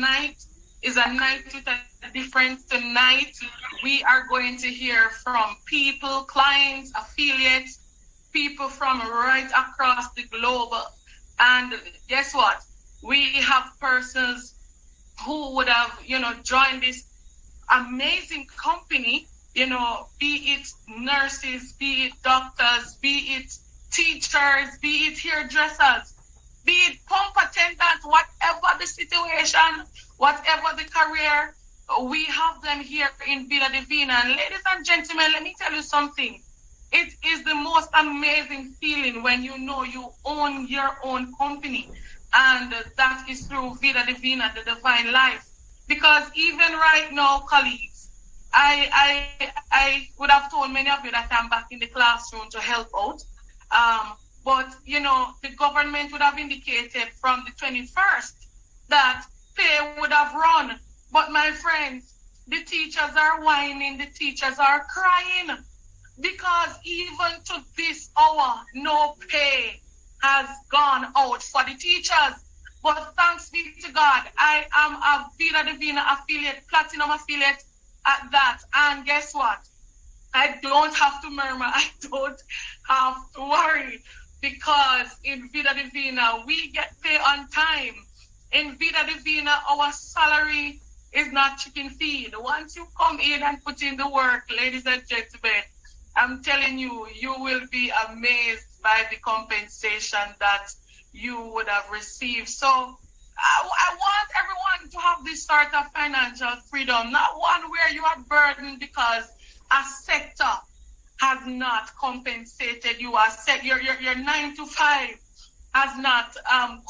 night is a night with a difference. Tonight, we are going to hear from people, clients, affiliates, people from right across the globe. And guess what? We have persons who would have, joined this amazing company, be it nurses, be it doctors, be it teachers, be it hairdressers, be it pump attendants, whatever the situation, whatever the career, we have them here in Vida Divina. And ladies and gentlemen, let me tell you something. It is the most amazing feeling when you know you own your own company. And that is through Vida Divina, the divine life. Because even right now, colleagues, I would have told many of you that I'm back in the classroom to help out. But, the government would have indicated from the 21st that pay would have run. But my friends, the teachers are whining, the teachers are crying. Because even to this hour, no pay has gone out for the teachers. But thanks be to God, I am a Vida Divina affiliate, platinum affiliate at that. And guess what? I don't have to murmur. I don't have to worry. Because in Vida Divina, we get paid on time. In Vida Divina, our salary is not chicken feed. Once you come in and put in the work, ladies and gentlemen, I'm telling you, you will be amazed by the compensation that you would have received. So I want everyone to have this sort of financial freedom, not one where you are burdened because a sector has not compensated you. Your 9 to 5 has not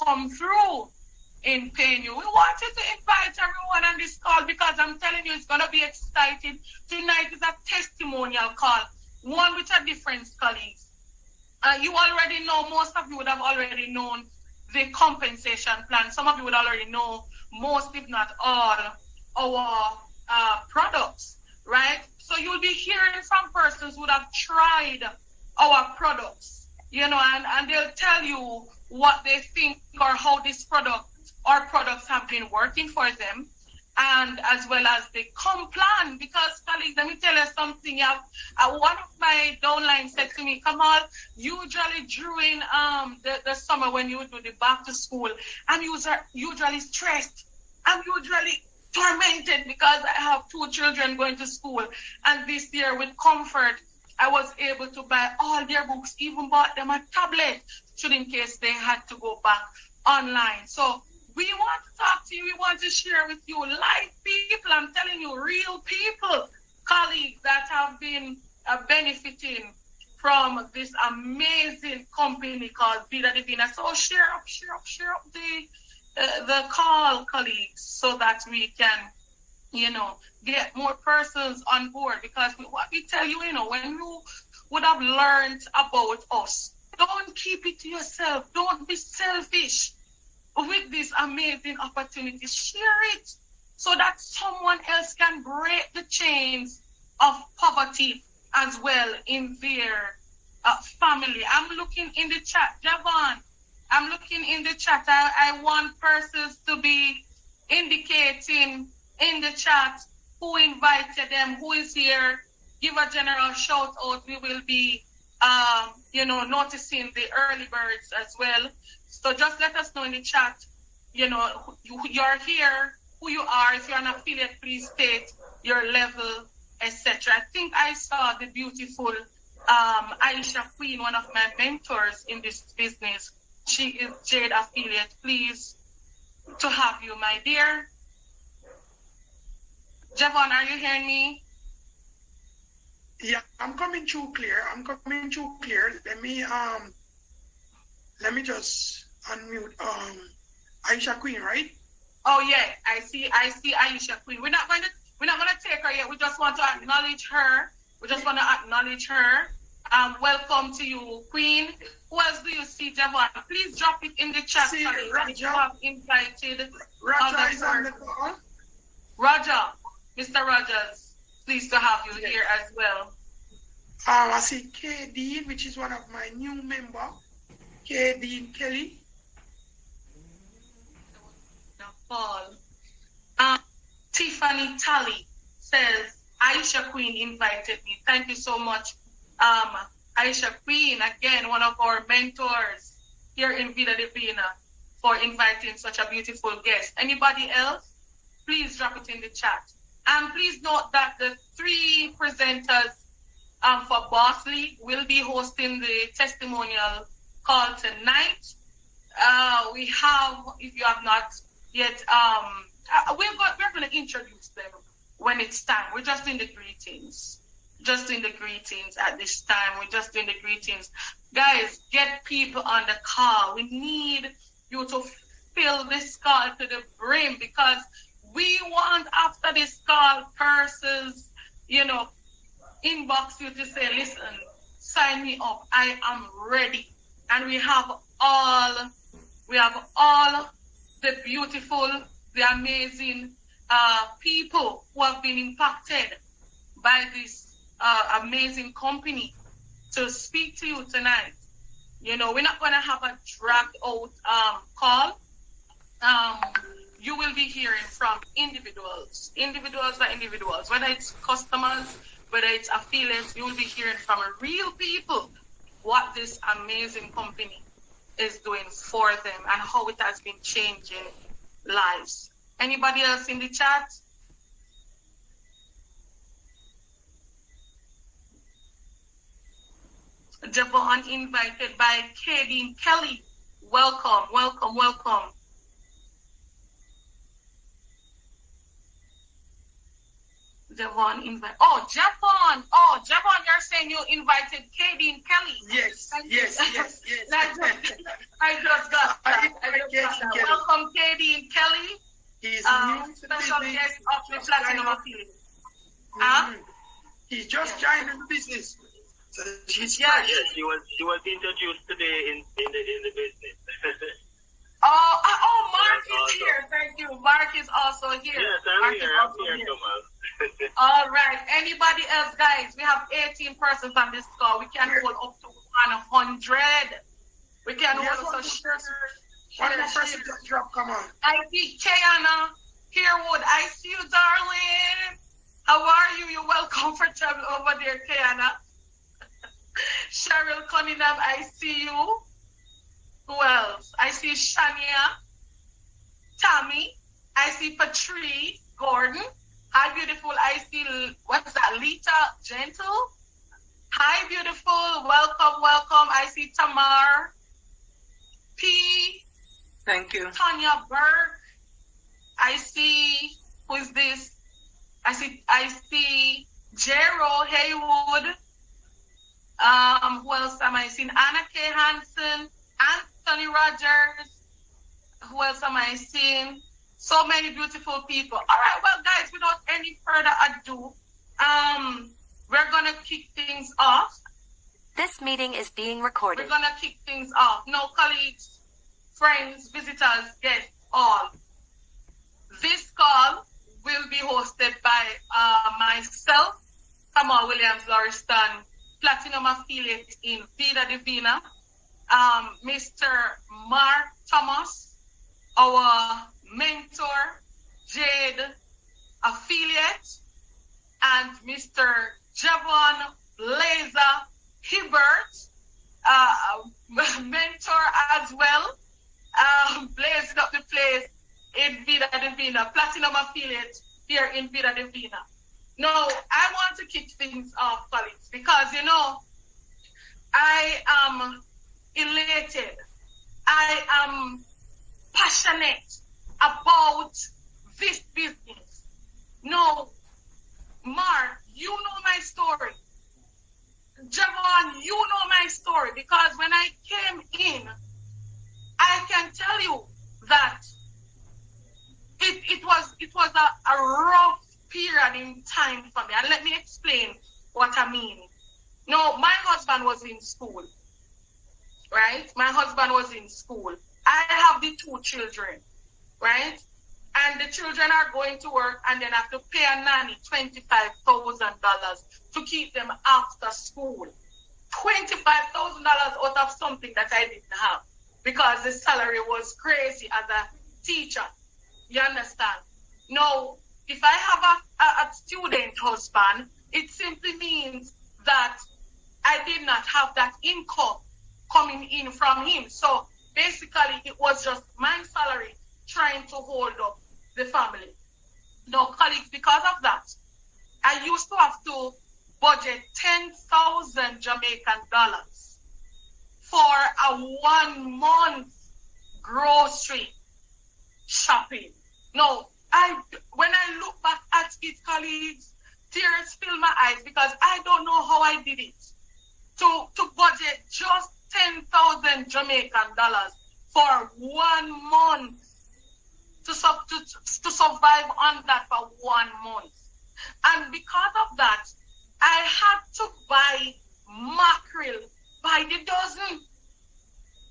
come through in paying you. We wanted to invite everyone on this call because I'm telling you, it's going to be exciting. Tonight is a testimonial call. One with a difference, colleagues. You already know, most of you would have already known the compensation plan. Some of you would already know most, if not all, our products, right? So you'll be hearing from persons who have tried our products, and they'll tell you what they think or how this product or products have been working for them. And as well as the plan, because colleagues, let me tell you something. One of my downlines said to me, Kamal, usually during the summer when you do the back to school, I'm usually stressed. I'm usually tormented because I have 2 children going to school. And this year with comfort, I was able to buy all their books, even bought them a tablet, should in case they had to go back online. So we want to talk to you. We want to share with you live people. I'm telling you, real people, colleagues that have been benefiting from this amazing company called Vida Divina. So share up the call, colleagues, so that we can, get more persons on board. Because what we tell you, when you would have learned about us, don't keep it to yourself. Don't be selfish. With this amazing opportunity, share it so that someone else can break the chains of poverty as well in their family. I'm looking in the chat, Javon. I'm looking in the chat. I want persons to be indicating in the chat who invited them, who is here. Give a general shout out. We will be, noticing the early birds as well. So just let us know in the chat, you're here, who you are. If you're an affiliate, please state your level, etc. I think I saw the beautiful Aisha Queen, one of my mentors in this business. She is Jade affiliate. Please to have you, my dear. Javon, are you hearing me? Yeah, I'm coming through clear. Let me just unmute Aisha Queen, right? Oh yeah, I see Aisha Queen. We're not gonna take her yet. We just want to acknowledge her. Welcome to you, Queen. Who else do you see, Javon? Please drop it in the chat. See, Roger. You have invited Roger is on the call. Roger, Mr. Rogers, pleased to have you here as well. I see K. Dean, which is one of my new member, K. Dean Kelly. Paul. Tally Tally says, Aisha Queen invited me. Thank you so much, Aisha Queen, again, one of our mentors here in Vida Divina, for inviting such a beautiful guest. Anybody else? Please drop it in the chat. And please note that the 3 presenters for Boss League will be hosting the testimonial call tonight. We have, if you have not yet, we're going to introduce them when it's time. We're just doing the greetings. Just doing the greetings at this time. We're just doing the greetings. Guys, get people on the call. We need you to fill this call to the brim, because we want, after this call, persons, inbox you to say, listen, sign me up. I am ready. And we have all the beautiful, the amazing people who have been impacted by this amazing company to speak to you tonight. We're not going to have a dragged out call. You will be hearing from individuals, whether it's customers, whether it's affiliates. You will be hearing from real people what this amazing company is doing for them and how it has been changing lives. Anybody else in the chat? Javon invited by Katie Kelly. Welcome, welcome, welcome. Javon invite. Javon, you're saying you invited Katie and Kelly. Yes. I just got that. Welcome, Katie and Kelly. He's new to special guest of the Platinum Affiliate. He's just joined the business. So she's yes, she was introduced today in the business. Mark is here. Thank you. Mark is also here. Yes, I'm here, Thomas. All right. Anybody else, guys? We have 18 persons on this call. We can hold up to 100. We can hold up to one more person just drop. Come on. I see Kayana Herwood. I see you, darling. How are you? You're welcome for travel over there, Kayana. Cheryl Cunningham, I see you. Who else? I see Shania, Tammy. I see Patrice Gordon. Hi, beautiful. I see, what's that? Lita Gentle. Hi, beautiful. Welcome, welcome. I see Tamar P. Thank you. Tanya Berg. I see, who is this? I see Jero Haywood. Who else am I seeing? Anna K. Hansen, Anthony Rogers. Who else am I seeing? So many beautiful people. All right, well, guys, without any further ado, we're gonna kick things off. This meeting is being recorded. We're gonna kick things off. No, colleagues, friends, visitors, guests, all. This call will be hosted by myself, Kamal Williams Lauriston, Platinum Affiliate in Vida Divina, Mr. Mark Thomas, our mentor, Jade Affiliate, and Mr. Javon Blazer Hibbert, mentor as well, blazing up the place in Vida Divina, Platinum Affiliate here in Vida Divina. Now, I want to kick things off, colleagues, because, I am elated. I am passionate about this business. No, Mark, you know my story. Javon, you know my story, because when I came in, I can tell you that it was a rough period in time for me. And let me explain what I mean. No, my husband was in school, right? My husband was in school. I have the 2 children, right? And the children are going to work and then have to pay a nanny $25,000 to keep them after school. $25,000 out of something that I didn't have, because the salary was crazy as a teacher. You understand? No, if I have a student husband, it simply means that I did not have that income coming in from him. So basically, it was just my salary trying to hold up the family. Now, colleagues, because of that, I used to have to budget 10,000 Jamaican dollars for a 1 month grocery shopping. No, when I look back at it, colleagues, tears fill my eyes because I don't know how I did it. To budget just 10,000 Jamaican dollars for 1 month to survive on that for 1 month. And because of that, I had to buy mackerel by the dozen.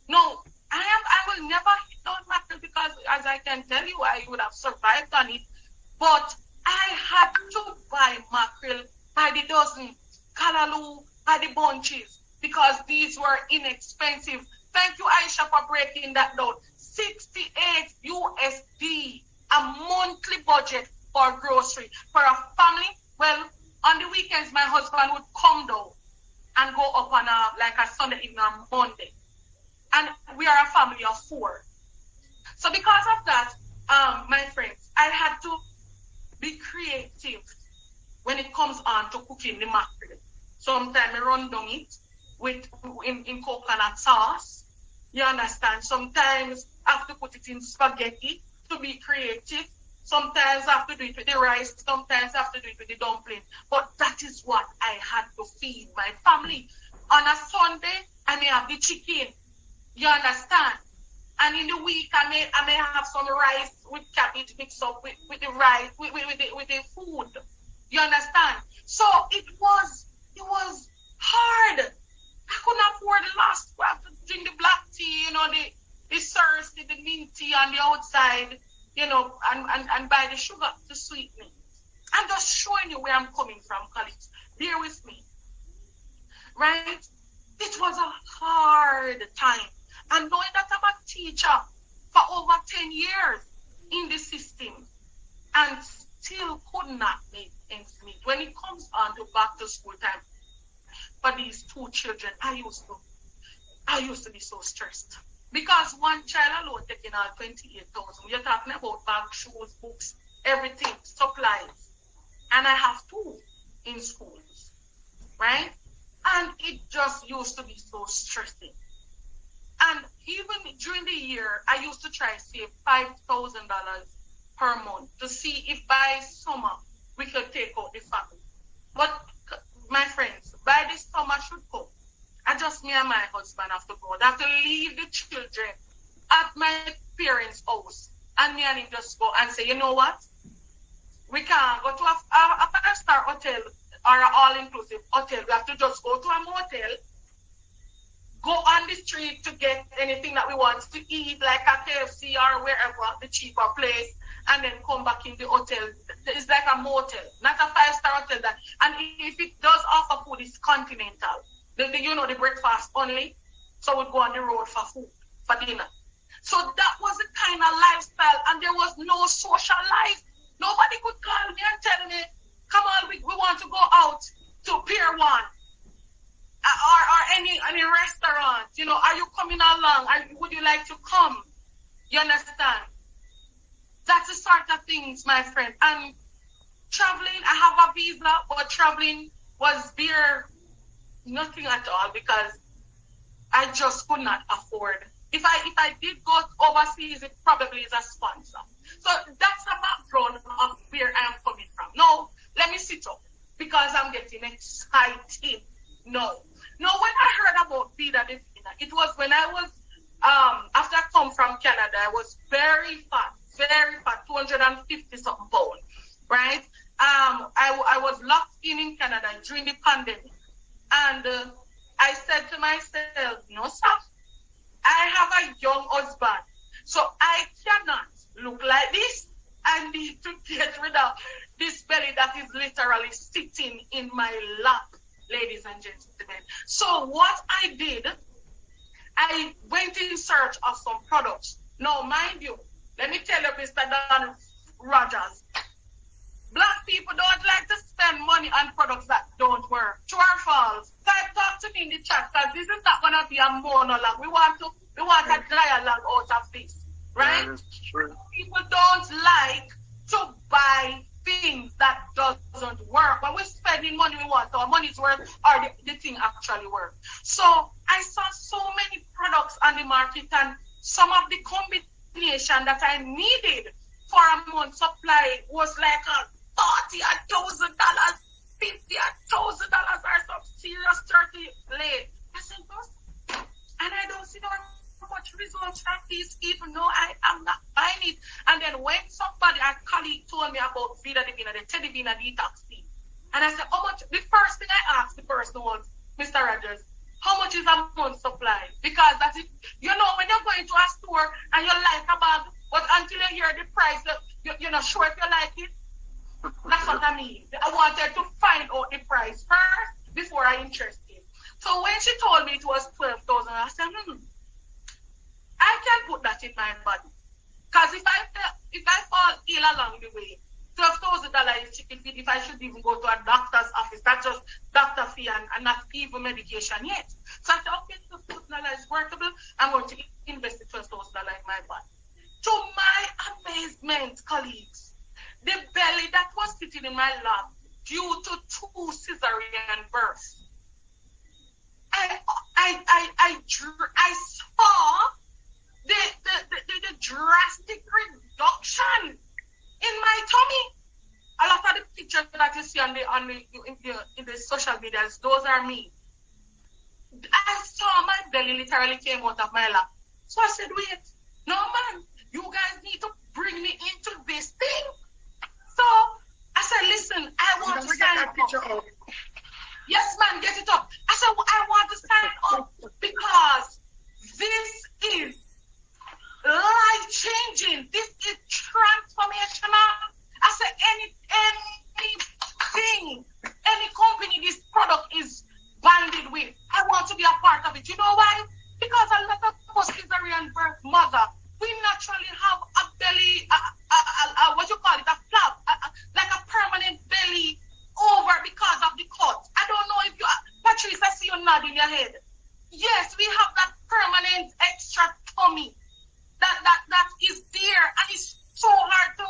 No, I will never hit those mackerel because, as I can tell you, I would have survived on it. But I had to buy mackerel by the dozen, callaloo by the bunches, because these were inexpensive. Thank you, Aisha, for breaking that down. 68 USD, a monthly budget for grocery. For a family, well, on the weekends, my husband would come down and go up on a Sunday evening on Monday. And we are a family of 4. So because of that, my friends, I had to be creative when it comes on to cooking the mackerel. Sometimes I run down it in coconut sauce. You understand? Sometimes I have to put it in spaghetti to be creative. Sometimes I have to do it with the rice. Sometimes I have to do it with the dumpling. But that is what I had to feed my family. On a Sunday, I may have the chicken. You understand? And in the week, I may have some rice with cabbage mixed up with the rice, with the food. You understand? So it was hard. I couldn't afford the last. I have to drink the black tea, the thirsty, the mint tea on the outside, and buy the sugar to sweeten it. I'm just showing you where I'm coming from, colleagues. Bear with me. Right? It was a hard time. And knowing that I'm a teacher for over 10 years in the system and still could not make ends meet. When it comes on to back to school time for these 2 children, I used to be so stressed. Because one child alone taking out 28,000. You're talking about bag, shoes, books, everything, supplies. And I have 2 in schools. Right? And it just used to be so stressing. And even during the year, I used to try to save $5,000 per month to see if by summer we could take out the family. But my friends, by this summer should come, just me and my husband have to go. They have to leave the children at my parents' house, and me and him just go and say, you know what? We can't go to a 5-star hotel or an all-inclusive hotel. We have to just go to a motel, go on the street to get anything that we want to eat, like a KFC or wherever, the cheaper place, and then come back in the hotel. It's like a motel, not a 5-star hotel. And if it does offer food, it's continental. The breakfast only. So we'd go on the road for food, for dinner. So that was the kind of lifestyle, and there was no social life. Nobody could call me and tell me, come on, we want to go out to Pier 1 or any restaurant. Are you coming along? Would you like to come? You understand? That's the sort of things, my friend. And traveling, I have a visa, but traveling was bare nothing at all because I just could not afford. If I did go overseas, it probably is a sponsor. So that's the background of where I am coming from. Now, let me sit up because I'm getting excited. No, when I heard about Vida Divina, it was when I was, after I come from Canada, I was very fat, 250 something pounds, right? I was locked in Canada during the pandemic. And I said to myself, no, sir, I have a young husband, so I cannot look like this. I need to get rid of this belly that is literally sitting in my lap, ladies and gentlemen. So what I did, I went in search of some products. Now, mind you, let me tell you, Mr. Don Rogers, money on products that don't work. True or false? Talk to me in the chat, because this is not gonna be a monologue. We want a dialogue out of this, right? People don't like to buy things that doesn't work. When we're spending money, we want our money's worth or the thing actually work. So I saw so many products on the market, and some of the combination that I needed for a month's supply was like $40,000, $50,000 or some serious 30 late. I said, and I don't see no much results from this, even though I am not buying it. And then when a colleague told me about Vida Divina, the Teddy Divina detox tea, and I said, how much? The first thing I asked the person was, Mr. Rogers, how much is a month's supply? Because that's it. You know, when you're going to a store and you like a bag, but until you hear the price, you're not sure if you like it. That's what I mean. I wanted to find out the price first before I interested. So when she told me it was 12,000, I said, I can put that in my body. Because if I fall ill along the way, $12,000 is chicken feed. If I should even go to a doctor's office, that's just doctor fee and not even medication yet. So I said, okay, $12,000 is workable. I'm going to invest the $12,000 in my body. To my amazement, colleagues, the belly that was sitting in my lap due to 2 cesarean births, I saw the drastic reduction in my tummy. A lot of the pictures that you see in the social medias, those are me. I saw my belly literally came out of my lap. So I said, wait, no man, you guys need to bring me into this thing. So I said, listen, I want to sign up. Yes, man, get it up. I said, I want to sign up because this is life-changing. This is transformational. I said, anything, any company this product is banded with, I want to be a part of it. You know why? Because a lot of cesarean birth mother, we naturally have a belly, what you call it, a flap, like a permanent belly over because of the cut. I don't know if you, Patrice, I see you nodding your head. Yes, we have that permanent extra tummy that is there, and it's so hard to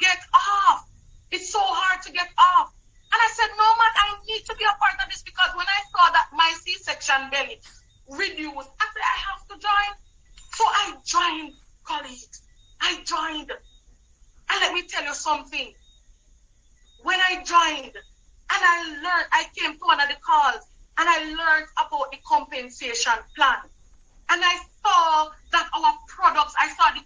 get off. It's so hard to get off. And I said, no man, I need to be a part of this, because when I saw that my C-section belly reduced, I said, I have to join. So I joined, colleagues. I joined. And let me tell you something. When I joined, and I learned, I came to one of the calls, and I learned about the compensation plan. And I saw that our products, I saw the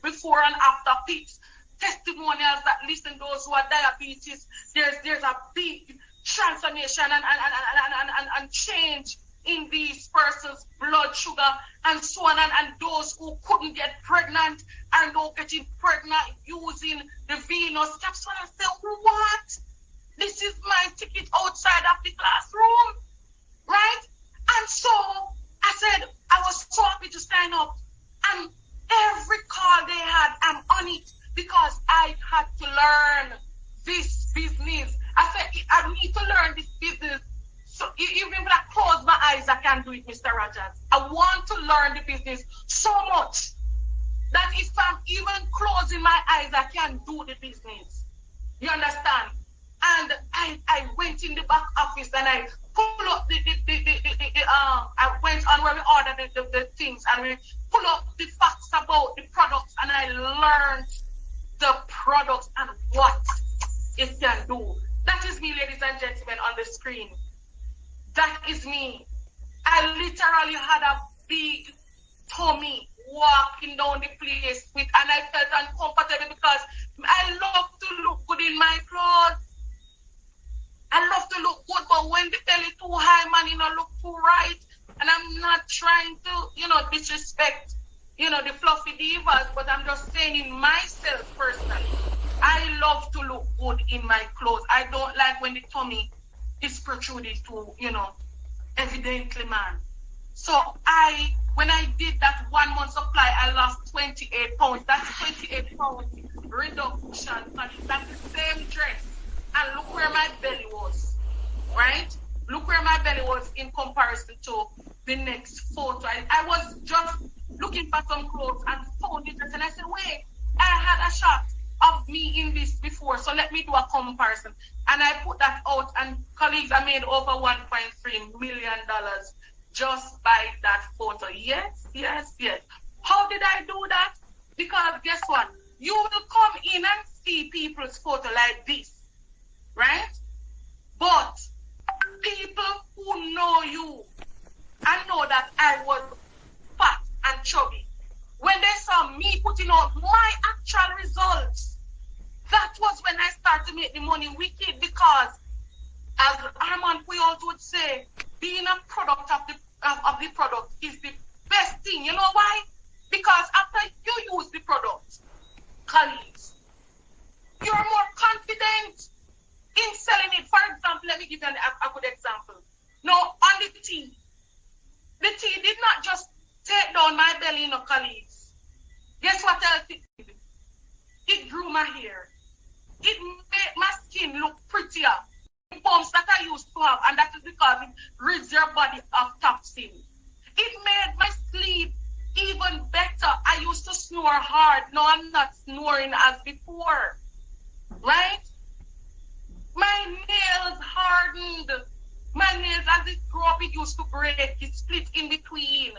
before and after pics, testimonials that listen those who are diabetes. There's a big transformation and change in these persons' blood sugar and so on, and those who couldn't get pregnant are now getting pregnant using the venous capsule. I said, what? This is my ticket outside of the classroom, right? And so I said, I was so happy to sign up, and every call they had, I'm on it, because I had to learn this business. I said, I need to learn this business. So even if I close my eyes, I can do it, Mr. Rogers. I want to learn the business so much that if I'm even closing my eyes, I can do the business. You understand? And I went in the back office and I pull up I went on where we ordered the things, and we pull up the facts about the products, and I learned the products and what it can do. That is me, ladies and gentlemen, on the screen. That is me. I literally had a big tummy walking down the place with, and I felt uncomfortable because I love to look good in my clothes. I love to look good, but when the belly too high, man, look too right. And I'm not trying to, disrespect, the fluffy divas, but I'm just saying in myself personally, I love to look good in my clothes. I don't like when the tummy is protruded to, evidently, man. So when I did that 1 month supply, I lost 28 pounds. That's 28 pounds reduction. That's the same dress and look where my belly was, right? Look where my belly was in comparison to the next photo. I was just looking for some clothes and found it, and I said, wait, I had a shot of me in this before, so let me do a comparison. And I put that out, and colleagues, I made over $1.3 million just by that photo. Yes. How did I do that? Because guess what? You will come in and see people's photo like this, right? But people who know you and know that I was fat and chubby, when they saw me putting out my actual results, that was when I started to make the money wicked, because as Armand Puyol would say, being a product of the product is the best thing. You know why? Because after you use the product, colleagues, you're more confident in selling it. For example, let me give you a good example. Now, on the tea did not just take down my belly, colleagues. Guess what else it did? It grew my hair. It made my skin look prettier. The bumps that I used to have, and that is because it rids your body of toxin. It made my sleep even better. I used to snore hard. Now I'm not snoring as before. Right? My nails hardened. My nails, as it grew up, it used to break. It split in between.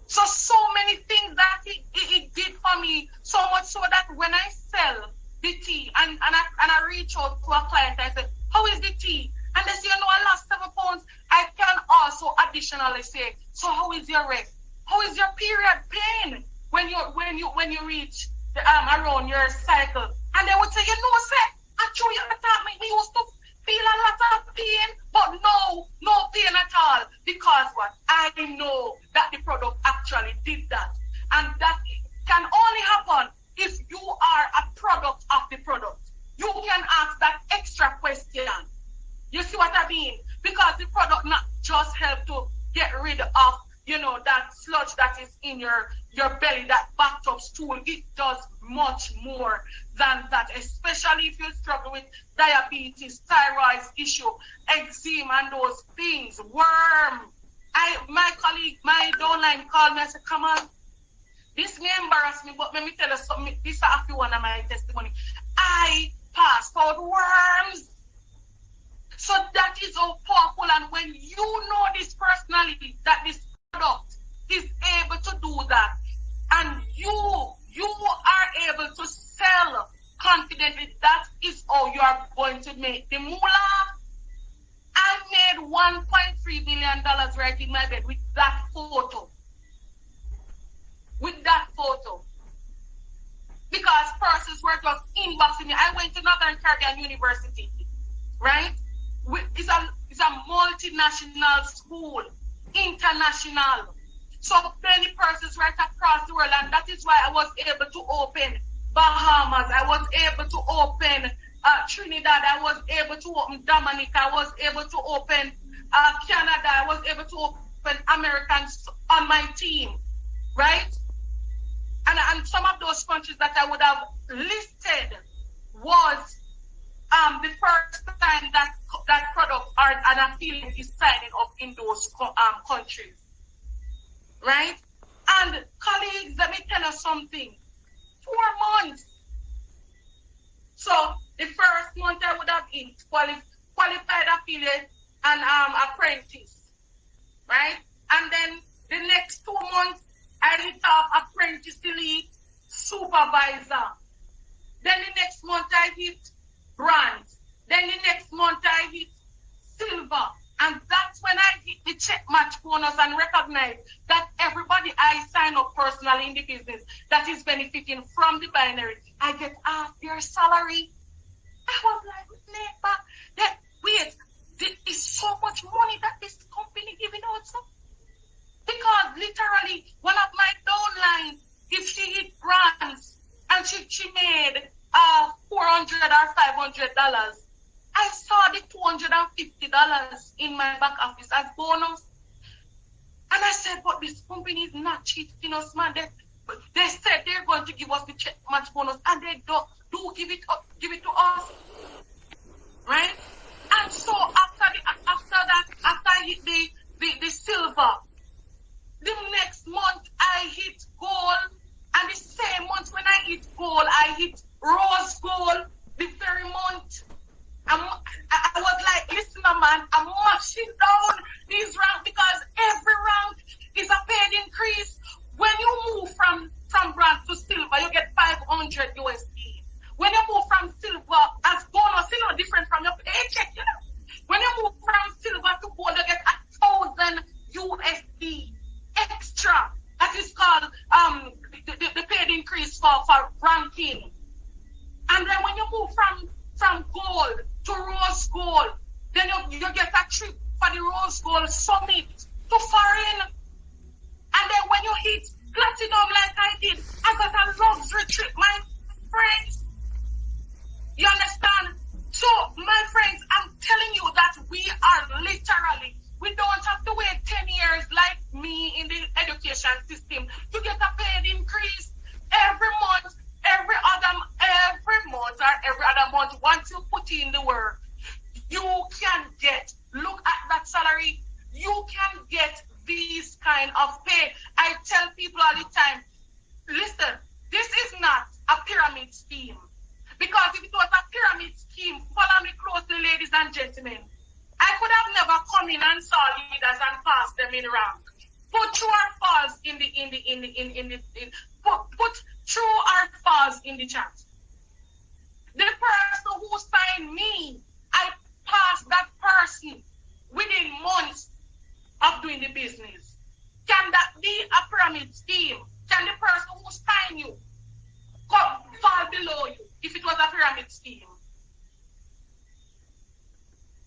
So many things that it did for me. So much so that when I sell the tea and I reach out to a client, I say, how is the tea? And they say, I lost 7 pounds. I can also additionally say, so how is your rest? How is your period pain when you reach the, around your cycle? And they would say, say, actually, we used to feel a lot of pain, but no pain at all. Because what? I know that the product actually did that. And that can only happen if you are a product of the product. You can ask that extra question. You see what I mean? Because the product not just help to get rid of, that sludge that is in your belly, that bathtub stool. It does much more than that, especially if you struggle with diabetes, thyroid issue, eczema, and those things, worm. My colleague, my downline called me and said, come on, this may embarrass me, but let me tell you something. This is a few one of my testimony. I passed out worms. So that is so powerful. And when you know this personality, that this product is able to do that, and you are able to sell confidently, that is how you are going to make the moolah. I made $1.3 million right in my bed with that photo. Because persons were just inboxing me. I went to Northern Caribbean University, right? It's a multinational school, international. So many persons right across the world, and that is why I was able to open Bahamas. I was able to open Trinidad. I was able to open Dominica. I was able to open Canada. I was able to open Americans on my team, right? And some of those countries that I would have listed was the first time that product or an affiliate is signing up in those countries, right? And colleagues, let me tell you something. 4 months. So the first month I would have been qualified affiliate and apprentice, right? And then the next 2 months I hit up apprentice elite supervisor. Then the next month I hit bronze. Then the next month I hit silver. And that's when I hit the check match bonus and recognize that everybody I sign up personally in the business that is benefiting from the binary, I get half their salary. I was like, neighbor, wait, there is so much money that this company giving out. So? Because literally, one of my downlines, if she hit bronze and she made $400 or $500, I saw the $250 in my back office as bonus. And I said, but this company is not cheating us, man. They said they're going to give us the check match bonus, and they do give it to us. Right? from gold to rose gold. Then you get a trip for the rose gold summit to foreign. And then when you hit platinum like I did, I got a luxury trip, my friends. You understand? So, my friends, I'm telling you that we are literally, we don't have to wait 10 years like me in the education system to get a paid increase every month, every other month, once you put in the work, you can get, look at that salary, you can get these kind of pay. I tell people all the time, listen, this is not a pyramid scheme. Because if it was a pyramid scheme, follow me closely, ladies and gentlemen, I could have never come in and saw leaders and passed them in rank. Put true or false put true or false in the chat. The person who signed me, I passed that person within months of doing the business. Can that be a pyramid scheme? Can the person who signed you fall below you if it was a pyramid scheme?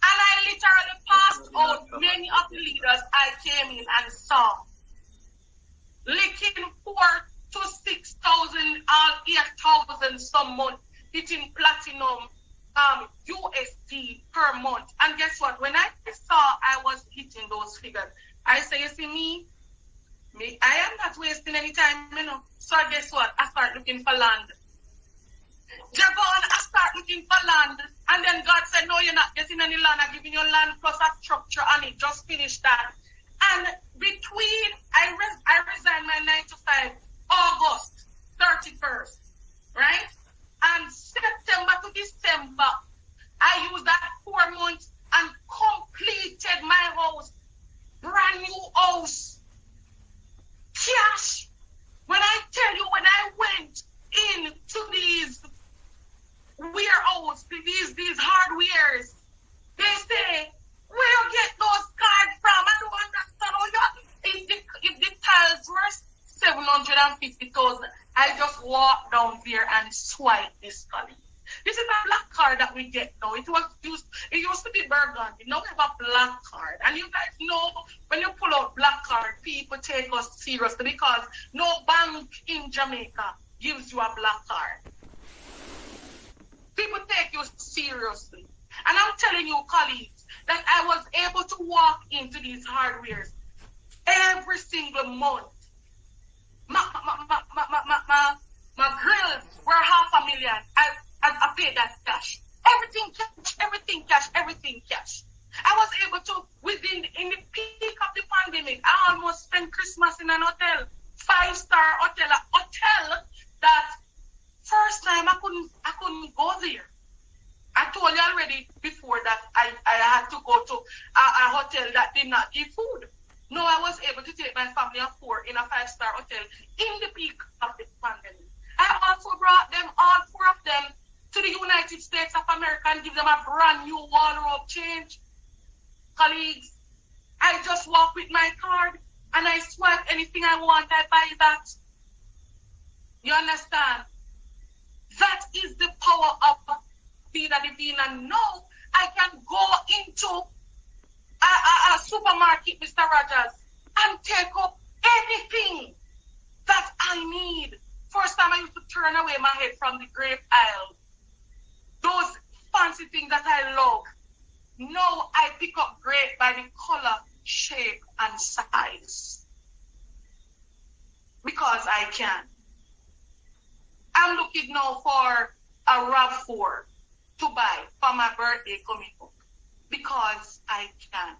And I literally passed out many of the leaders I came in and saw, licking 4,000 to 6,000, 8,000 some month, hitting platinum USD per month. And guess what? When I saw I was hitting those figures, I say, you see me, I am not wasting any time, you know. So guess what? I start looking for land. Javon, I start looking for land. And then God said, no, you're not getting any land. I'm giving you land plus a structure on it. Just finish that. And between, I resigned my 9 to 5, August 31st, right? And September to December, I used that 4 months and completed my house. Brand new house. Cash. When I tell you, when I went into these warehouse, these hardwares, they say, where you get those cards from? I don't understand how you, if the tiles were 750,000, I just walk down there and swipe this collie. This is a black card that we get now. It used to be burgundy. Now we have a black card. And you guys know when you pull out black card, people take us seriously because no bank in Jamaica gives you a black card. People take you seriously. And I'm telling you, colleagues, that I was able to walk into these hardwares every single month. My grills were $500,000. I paid that cash. Everything cash. I was able to, in the peak of the pandemic, I almost spent Christmas in an hotel, 5-star hotel, a hotel that first time I couldn't go there. I told you already before that I had to go to a hotel that did not give food. No, I was able to take my family of 4 in a 5-star hotel in the peak of the pandemic. I also brought them, all 4 of them, to the United States of America and give them a brand new wardrobe change. Colleagues, I just walk with my card and I swipe anything I want, I buy that. You understand? That is the power of Vida Divina. Now I can go into a supermarket, Mr. Rogers, and take up anything that I need. First time I used to turn away my head from the grape aisle. Those fancy things that I love. Now I pick up grape by the color, shape, and size. Because I can. I'm looking now for a RAV4 to buy for my birthday coming up. Because I can.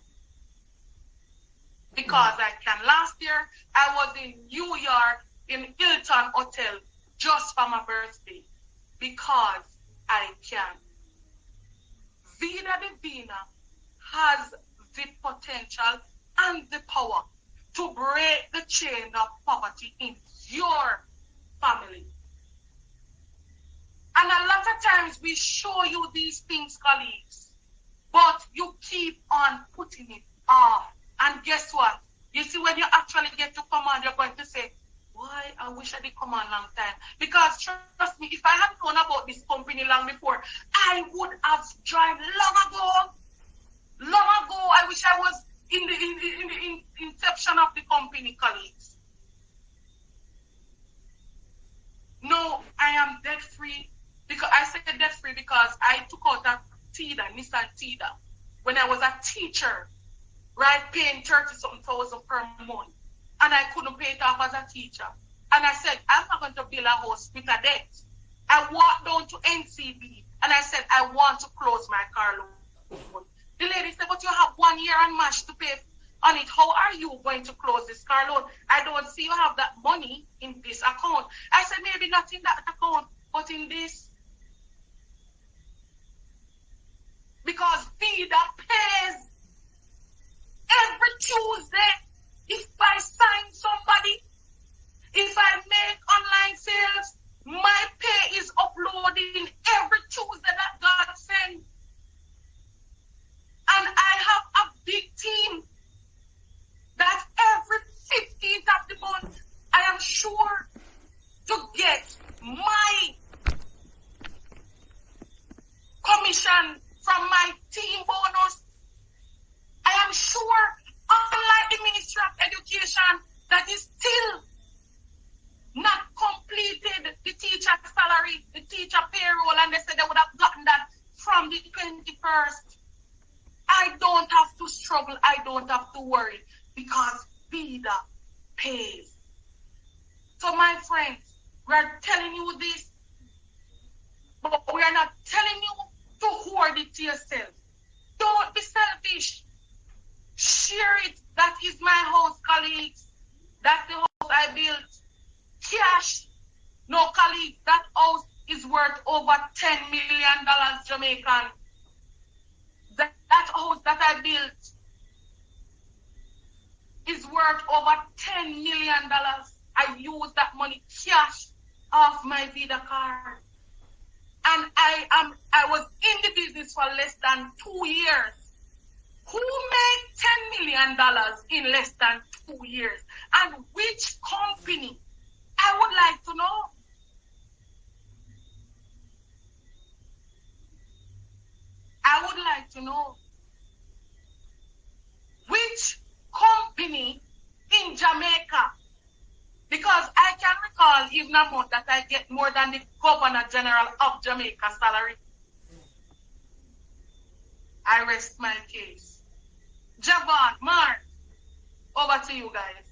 Because I can. Last year, I was in New York in Hilton Hotel just for my birthday. Because I can. Vida Divina has the potential and the power to break the chain of poverty in your family. And a lot of times we show you these things, colleagues, but you keep on putting it off. And guess what? You see, when you actually get to command, you're going to say, why? I wish I did come on long time. Because trust me, if I had known about this company long before, I would have joined long ago. Long ago, I wish I was in the inception of the company, colleagues. No, I am debt free. Because I said debt free because I took out a Nissan Tida, when I was a teacher, right, paying 30-something thousand per month, and I couldn't pay it off as a teacher. And I said, I'm not going to build a house with a debt. I walked down to NCB and I said, I want to close my car loan. The lady said, but you have 1 year and much to pay on it. How are you going to close this car loan? I don't see you have that money in this account. I said, maybe not in that account, but in this. Because Vida pays every Tuesday. If I sign somebody, if I make online sales, my pay is uploading every Tuesday that God sends. And I have a big team that every 15th of the month, I am sure to get my commission from my team bonus. I am sure, unlike the Ministry of Education, that is still not completed the teacher salary, the teacher payroll, and they said they would have gotten that from the 21st. I don't have to struggle. I don't have to worry because Vida pays. So my friends, we're telling you this, but we are not telling you to hoard it to yourself. Don't be selfish. Share it. That is my house, colleagues. That's the house I built. Cash. No, colleagues, that house is worth over $10 million Jamaican. That house that I built is worth over $10 million. I used that money cash off my Vida card. And I was in the business for less than 2 years. Who made $10 million in less than 2 years? And which company? I would like to know. I would like to know which company in Jamaica, because I can recall even a month that I get more than the Governor General of Jamaica salary. I rest my case. Javon, Mark, over to you guys.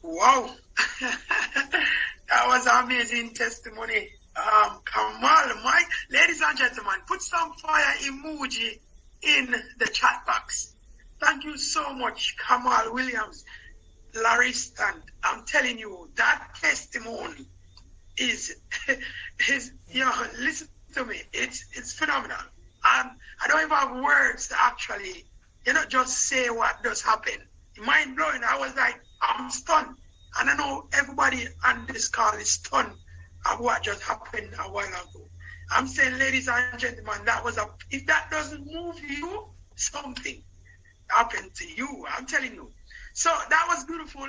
Wow. That was an amazing testimony. Kamal, Mike, ladies and gentlemen, put some fire emoji in the chat box. Thank you so much, Kamal Williams, Laristan. I'm telling you, that testimony is listen to me, it's phenomenal. I don't even have words to actually, just say what does happen. Mind blowing. I was like, I'm stunned. And I know everybody on this call is stunned of what just happened a while ago. I'm saying, ladies and gentlemen, if that doesn't move you, something happened to you. I'm telling you. So that was beautiful,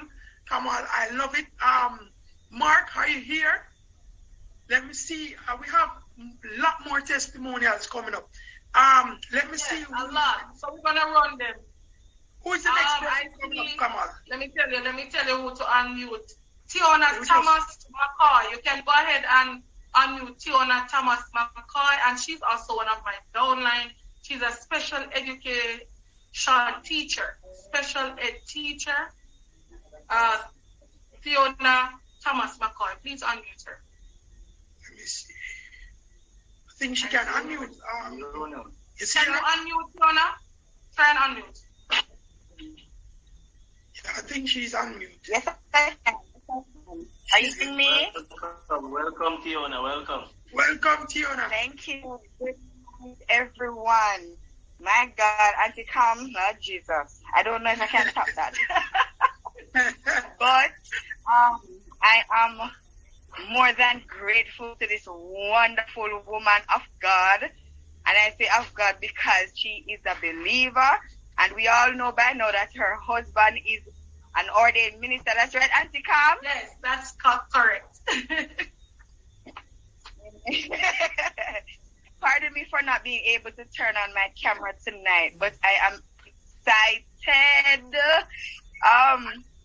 Kamal. I love it. Mark, are you here? Let me see. We have a lot more testimonials coming up. Let me see. A lot. So we're gonna run them. Who is the next person coming up, Kamal? Let me tell you who to unmute. Tiona Thomas McCoy. You can go ahead and unmute Tiona Thomas McCoy, and she's also one of my downline. She's a special education teacher, special ed teacher. Tiona Thomas McCoy. Please unmute her. Let me see. I think she can unmute. Can you unmute, Tiona? Try and unmute. Yeah, I think she's unmute. Yes, I can. Are you seeing me? Welcome, Tiona. Welcome. Welcome, Tiona. Thank you. Good night, everyone. My God, Auntie Cam, Lord Jesus. I don't know if I can top that. But I am more than grateful to this wonderful woman of God. And I say of God because she is a believer. And we all know by now that her husband is an ordained minister. That's right, Auntie Cam? Yes, that's correct. being able to turn on my camera tonight, but I am excited.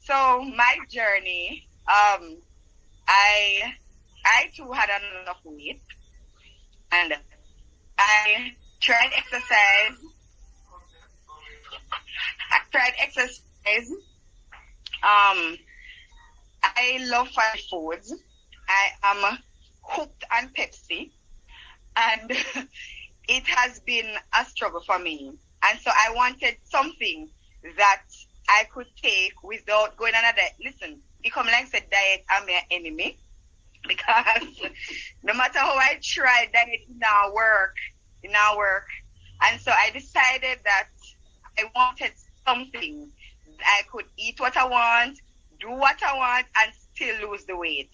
So my journey, I too had enough weight, and I tried exercise. I love fast foods. I am hooked on Pepsi, and it has been a struggle for me. And so I wanted something that I could take without going on a diet. Listen, it come like said diet, I'm your enemy, because no matter how I try, diet did not work. And so I decided that I wanted something that I could eat what I want, do what I want, and still lose the weight.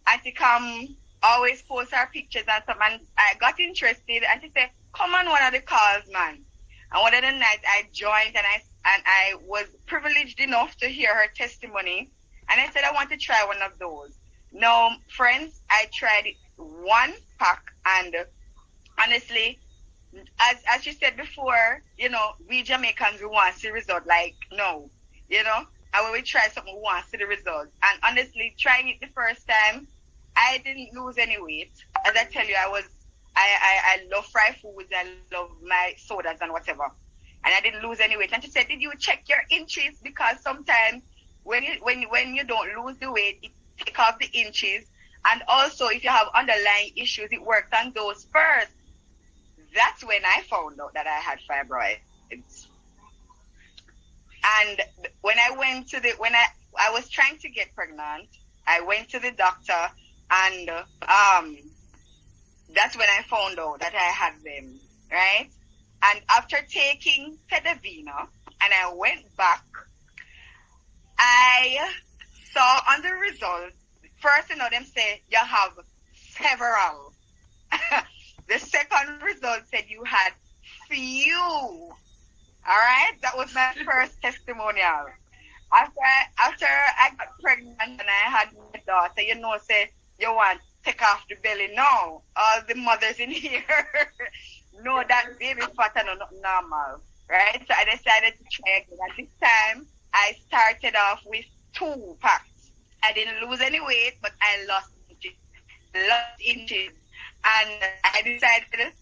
Auntie Cam always post her pictures and stuff, and I got interested, and she said, come on one of the calls, man. And one of the nights I joined, and I was privileged enough to hear her testimony, and I said I want to try one of those. Now, friends, I tried it 1 pack, and honestly, as you said before, we Jamaicans, we want to see result. Like, no, and when we try something, we want to see the result. And honestly, trying it the first time, I didn't lose any weight. As I tell you, I love fried foods, I love my sodas and whatever. And I didn't lose any weight. And she said, did you check your inches? Because sometimes when you don't lose the weight, it takes off the inches. And also, if you have underlying issues, it works on those first. That's when I found out that I had fibroids. And when I went to when I was trying to get pregnant, I went to the doctor, and that's when I found out that I had them, right? And after taking Vida Divina, and I went back, I saw on the results, first, them say you have several. The second result said you had few. All right? That was my first testimonial. After I got pregnant and I had my daughter, say you want to take off the belly. No, all the mothers in here know that baby fat are not normal, right? So I decided to try again. At this time, I started off with 2 packs. I didn't lose any weight, but I lost inches. And I decided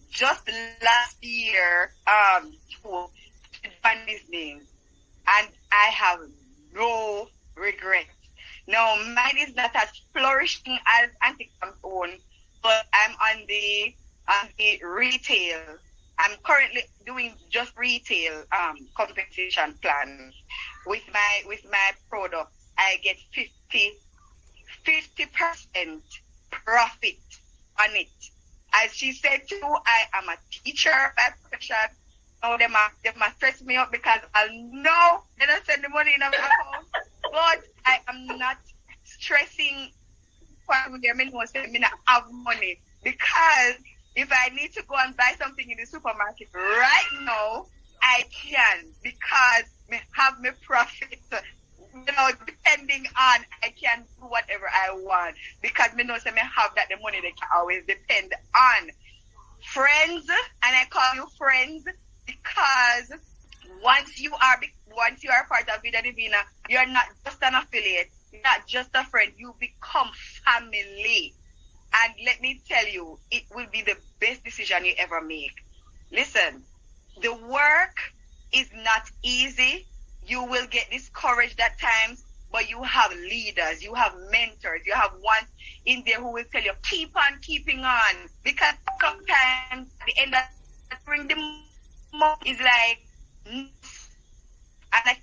just last year to join business, and I have no regret. Now, mine is not as flourishing as Auntie Cam's own, but I'm on the retail. I'm currently doing just retail compensation plan. With my products, I get 50% profit on it. As she said too, I am a teacher by profession. Now they must stress me up because I know they don't send the money in my account. But I am not stressing for them. I not have money, because if I need to go and buy something in the supermarket right now, I can, because I have my profit. Depending on, I can do whatever I want, because I know I have that the money they can always depend on. Friends, and I call you friends because once you are part of Vida Divina, you're not just an affiliate, you're not just a friend, you become family. And let me tell you, it will be the best decision you ever make. Listen, the work is not easy. You will get discouraged at times, but you have leaders, you have mentors, you have ones in there who will tell you, keep on keeping on. Because sometimes at the end of the month is like, and I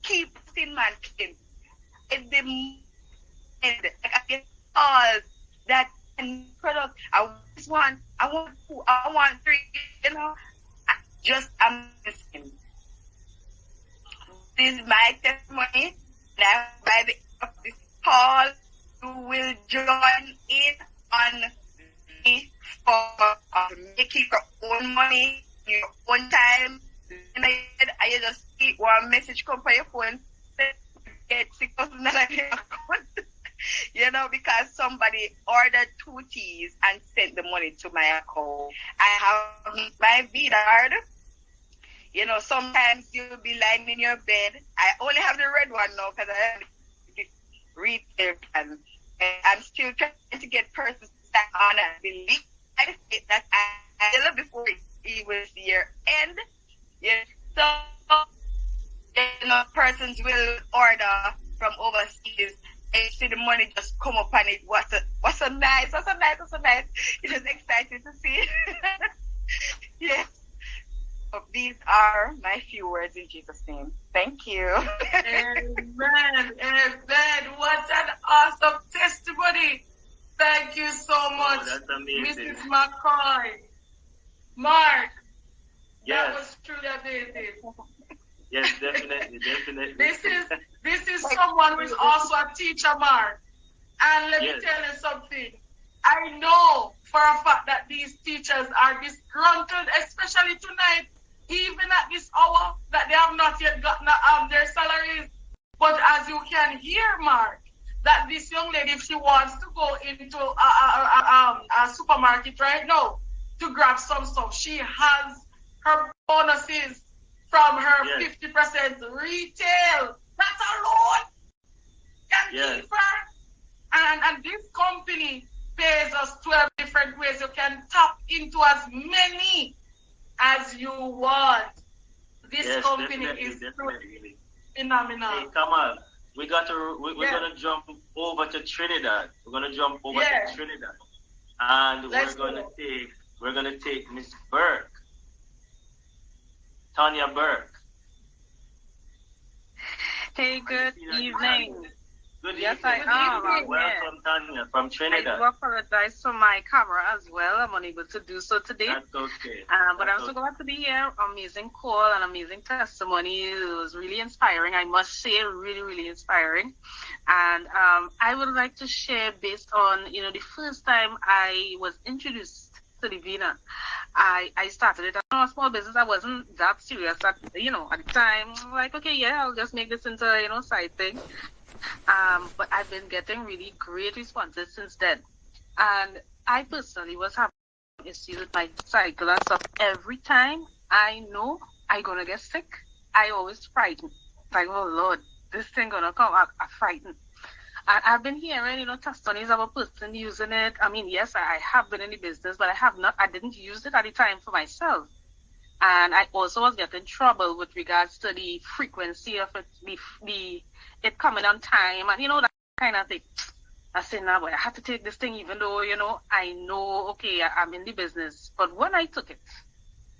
keep in man. At the end, I get all that product. I want 3, just amazing. This is my testimony. Now, by the end of this call, you will join in on the for making your own money, your own time. And I just see one message come from your phone, get $6,000 in your account. because somebody ordered 2 teas and sent the money to my account. I have my Vida card. Sometimes you'll be lying in your bed. I only have the red one now because I have the retail plan. And I'm still trying to get persons that on and believe that I still before it was year end. So, persons will order from overseas. And see the money just come up on it. What's so nice. It is exciting to see. Yes. So these are my few words in Jesus' name. Thank you. Amen. What an awesome testimony. Thank you so much, that's amazing. Mrs. McCoy. Mark, Yes. that was truly amazing. Yes, definitely. This is someone who is also a teacher, Mark. And let me tell you something. I know for a fact that these teachers are disgruntled, especially tonight, even at this hour, that they have not yet gotten their salaries. But as you can hear, Mark, that this young lady, if she wants to go into a supermarket right now to grab some stuff, she has her bonuses from her 50% retail. That alone can keep her. And this company pays us 12 different ways. You can tap into as many as you want. This company is phenomenal. Hey, come on. We're gonna jump over to Trinidad. We're gonna jump over to Trinidad. And we're gonna take Miss Burke. Tanya Burke. Hey, good evening. Good yes, evening. I am. Welcome, Tanya, from Trinidad. I do apologize for my camera as well. I'm unable to do so today. That's okay. But I'm so glad to be here. Amazing call and amazing testimony. It was really inspiring. I must say, really, really inspiring. And I would like to share based on, the first time I was introduced to Divina. I started it. I know a small business. I wasn't that serious at the time. Like, okay, I'll just make this into a, side thing. But I've been getting really great responses since then. And I personally was having issues with my cycle and stuff. Every time I know I'm going to get sick, I always frighten. Like, oh, Lord, this thing going to come. I'm frightened. And I've been hearing, testimonies of a person using it. I mean, yes, I have been in the business, but I didn't use it at the time for myself. And I also was getting trouble with regards to the frequency of it, it coming on time, and that kind of thing. I said, nah, boy, I have to take this thing, even though, I know, okay, I'm in the business. But when I took it,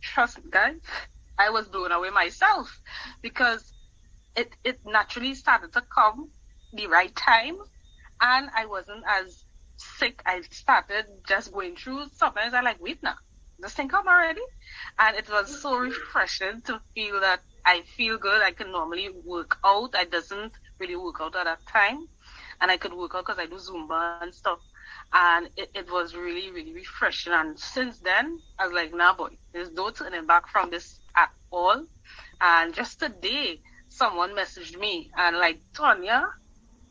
trust me, guys, I was blown away myself, because it naturally started to come the right time, and I wasn't as sick. I started just going through. Sometimes I like, wait now, this thing come already? And it was so refreshing to feel that I feel good. I can normally work out. I doesn't really work out at that time, and I could work out because I do Zumba and stuff. And it was really, really refreshing. And since then, I was like, nah, boy, there's no turning back from this at all. And just today, someone messaged me and like, Tonya,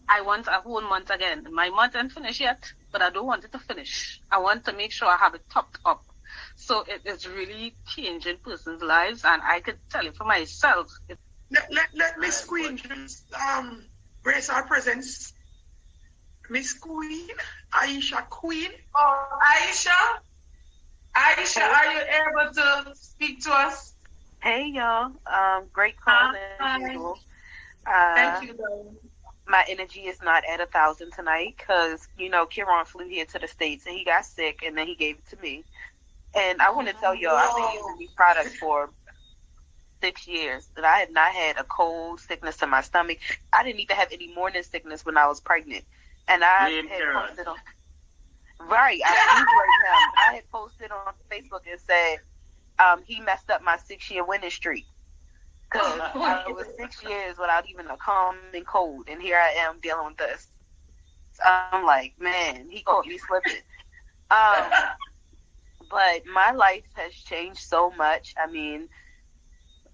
I want a whole month again. My month ain't finished yet, but I don't want it to finish. I want to make sure I have it topped up. So it's really changing person's lives, and I could tell you for myself. Let Miss Queen just brace our presence. Miss Queen, Aisha Queen. Oh, Aisha, are you able to speak to us? Hey, y'all. Great call as usual. Thank you, darling. My energy is not at 1,000 tonight because, Kieran flew here to the States and he got sick and then he gave it to me. And I want to tell y'all, I've been using these products for 6 years, and I have not had a cold, sickness in my stomach. I didn't even have any morning sickness when I was pregnant. And I had posted on... Right, I had posted on Facebook and said he messed up my 6-year winning streak. Because I was 6 years without even a common cold, and here I am dealing with this. So I'm like, man, he caught me slipping. But my life has changed so much. I mean,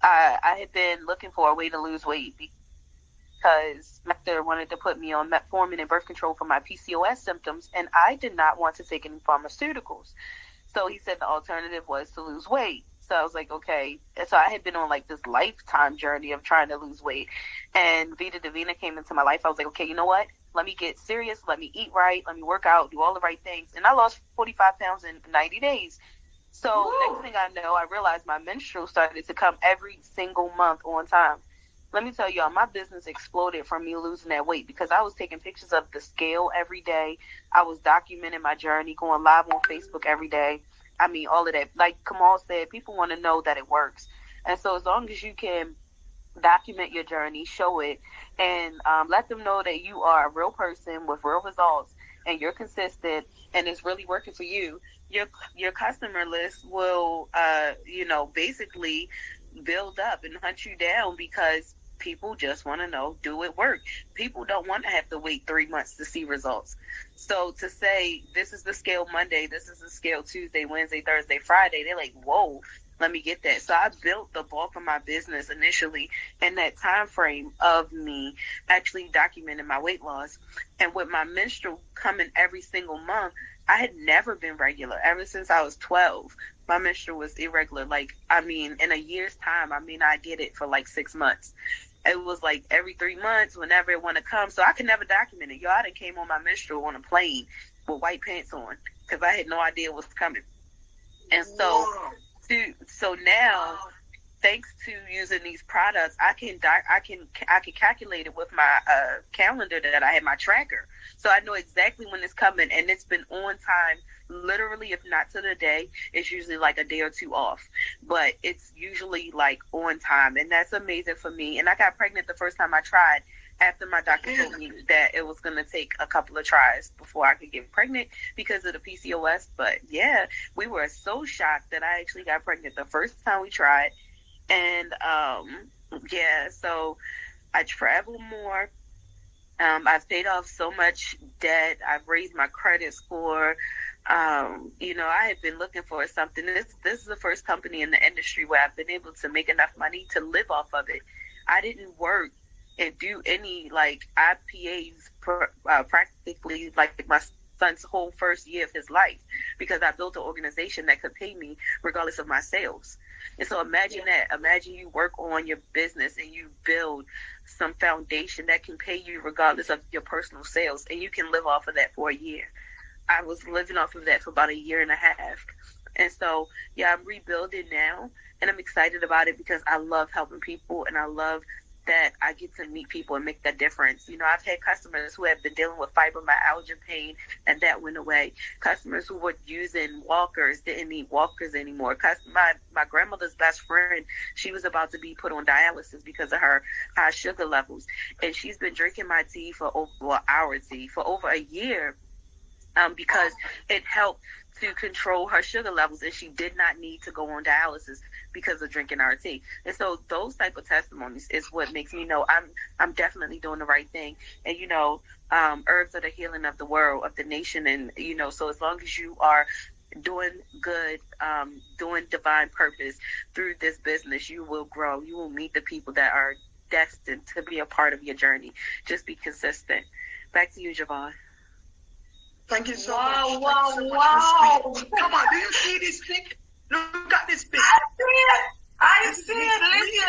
I had been looking for a way to lose weight because my doctor wanted to put me on metformin and birth control for my PCOS symptoms, and I did not want to take any pharmaceuticals. So he said the alternative was to lose weight. So I was like, okay. And so I had been on like this lifetime journey of trying to lose weight. And Vida Divina came into my life. I was like, okay, you know what? Let me get serious. Let me eat right. Let me work out, do all the right things. And I lost 45 pounds in 90 days. So next thing I know, I realized my menstrual started to come every single month on time. Let me tell y'all, my business exploded from me losing that weight because I was taking pictures of the scale every day. I was documenting my journey, going live on Facebook every day. I mean, all of that. Like Kamal said, people want to know that it works. And so as long as you can document your journey, show it, and let them know that you are a real person with real results and you're consistent and it's really working for you, your customer list will, basically build up and hunt you down because people just want to know, do it work? People don't want to have to wait 3 months to see results. So to say, this is the scale Monday, this is the scale Tuesday, Wednesday, Thursday, Friday, they're like, whoa, let me get that. So I built the bulk of my business initially in that time frame of me actually documenting my weight loss. And with my menstrual coming every single month, I had never been regular. Ever since I was 12, my menstrual was irregular. In a year's time, I get it for like 6 months. It was like every 3 months, whenever it want to come. So I could never document it. Y'all, I done came on my menstrual on a plane with white pants on because I had no idea what was coming. And so, now, thanks to using these products, I can calculate it with my calendar that I have, my tracker. So I know exactly when it's coming, and it's been on time. Literally, if not to the day, it's usually like a day or two off, but it's usually like on time, and that's amazing for me. And I got pregnant the first time I tried after my doctor told me that it was going to take a couple of tries before I could get pregnant because of the PCOS. But yeah, we were so shocked that I actually got pregnant the first time we tried. And so I travel more. I've paid off so much debt. I've raised my credit score. I had been looking for something. This is the first company in the industry where I've been able to make enough money to live off of it. I didn't work and do any IPAs practically like my son's whole first year of his life because I built an organization that could pay me regardless of my sales. And so imagine that. Imagine you work on your business and you build some foundation that can pay you regardless of your personal sales, and you can live off of that for a year. I was living off of that for about a year and a half. And so, I'm rebuilding now, and I'm excited about it because I love helping people, and I love that I get to meet people and make that difference. I've had customers who have been dealing with fibromyalgia pain, and that went away. Customers who were using walkers didn't need walkers anymore. My grandmother's best friend, she was about to be put on dialysis because of her high sugar levels, and she's been drinking my tea our tea for over a year because it helped to control her sugar levels, and she did not need to go on dialysis because of drinking our tea. And so those type of testimonies is what makes me know I'm definitely doing the right thing. And herbs are the healing of the world, of the nation, and so as long as you are doing good, doing divine purpose through this business, you will grow. You will meet the people that are destined to be a part of your journey. Just be consistent. Back to you, Javon. Thank you so much. Wow. Come on, do you see this thing? Look at this thing. I see it.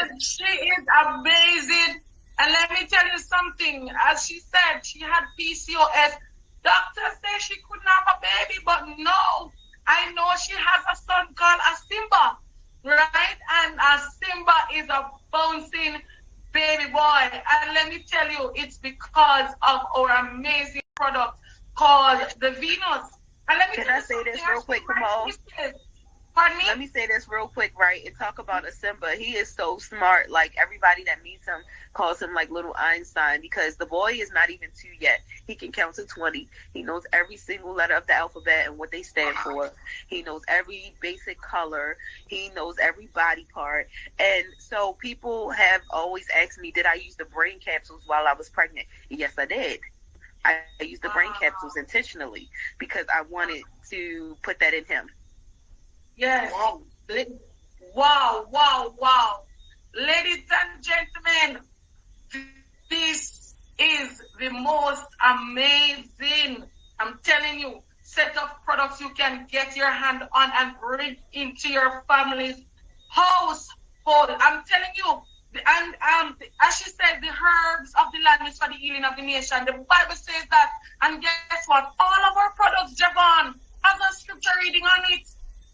Listen, she is amazing. And let me tell you something. As she said, she had PCOS. Doctor said she couldn't have a baby, but no. I know she has a son called a Simba, right? And a Simba is a bouncing baby boy. And let me tell you, it's because of our amazing product called the Venus. And let me Can I say this real quick, Kamal? Pardon me? Let me say this real quick, right? And talk about a Simba. He is so smart. Like, everybody that meets him calls him like little Einstein because the boy is not even 2 yet. He can count to 20. He knows every single letter of the alphabet and what they stand for. He knows every basic color. He knows every body part. And so people have always asked me, did I use the brain capsules while I was pregnant? Yes, I did. I used the brain capsules intentionally because I wanted to put that in him. Yes. Wow. Ladies and gentlemen, This is the most amazing, I'm telling you, set of products you can get your hand on and bring into your family's household. I'm telling you, and as she said, the herbs of the land is for the healing of the nation. The Bible says that, and guess what? All of our products, Javon, has a scripture reading on it.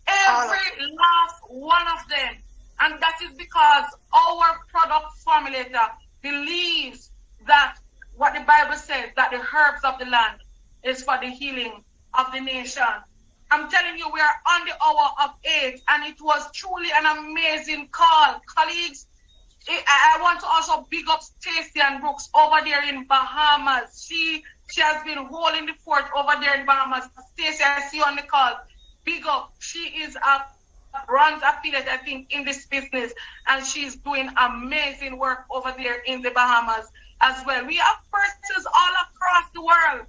Every last one of them. And that is because our product formulator believes that what the Bible says, that the herbs of the land is for the healing of the nation. I'm telling you, we are on the hour of 8, and it was truly an amazing call. Colleagues, I want to also big up Stacy and Brooks over there in Bahamas. She has been holding the fort over there in Bahamas. Stacy, I see you on the call. Big up. She is a brand affiliate, I think, in this business, and she's doing amazing work over there in the Bahamas as well. We have persons all across the world.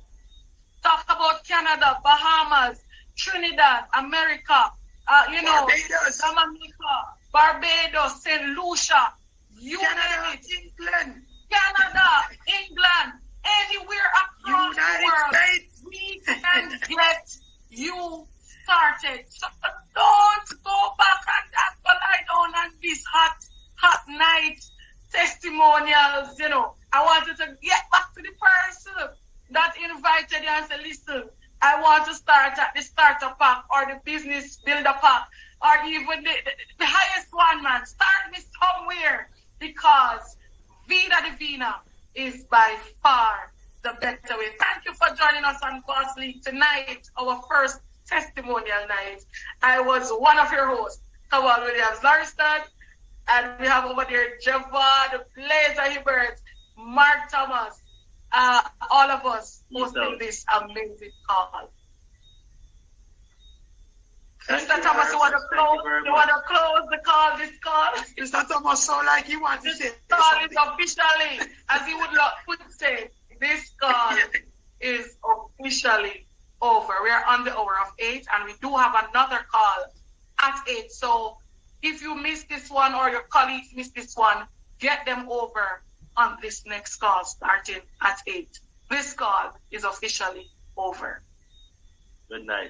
Talk about Canada, Bahamas, Trinidad, America, Barbados. Barbados, St. Lucia, Canada, England, anywhere across the world. States. We can get you started. So don't go back and lie down on this hot night testimonials. I want you to get back to the person that invited you and say, listen, I want to start at the starter pack or the business builder pack or even the highest one, man. Start me somewhere, because Vida Divina is by far the better way. Thank you for joining us on Boss League tonight, our first testimonial night. I was one of your hosts, Kawal Williams Larston, and we have over there Javon, Blazer Hibbert, Mark Thomas, all of us hosting this amazing call. Mr. Thomas, you want to close the call, this call? Mr. Thomas sound like he wants to say this call is officially, as he would say, this call is officially over. We are on the hour of 8, and we do have another call at 8. So if you missed this one or your colleagues missed this one, get them over on this next call starting at 8. This call is officially over. Good night.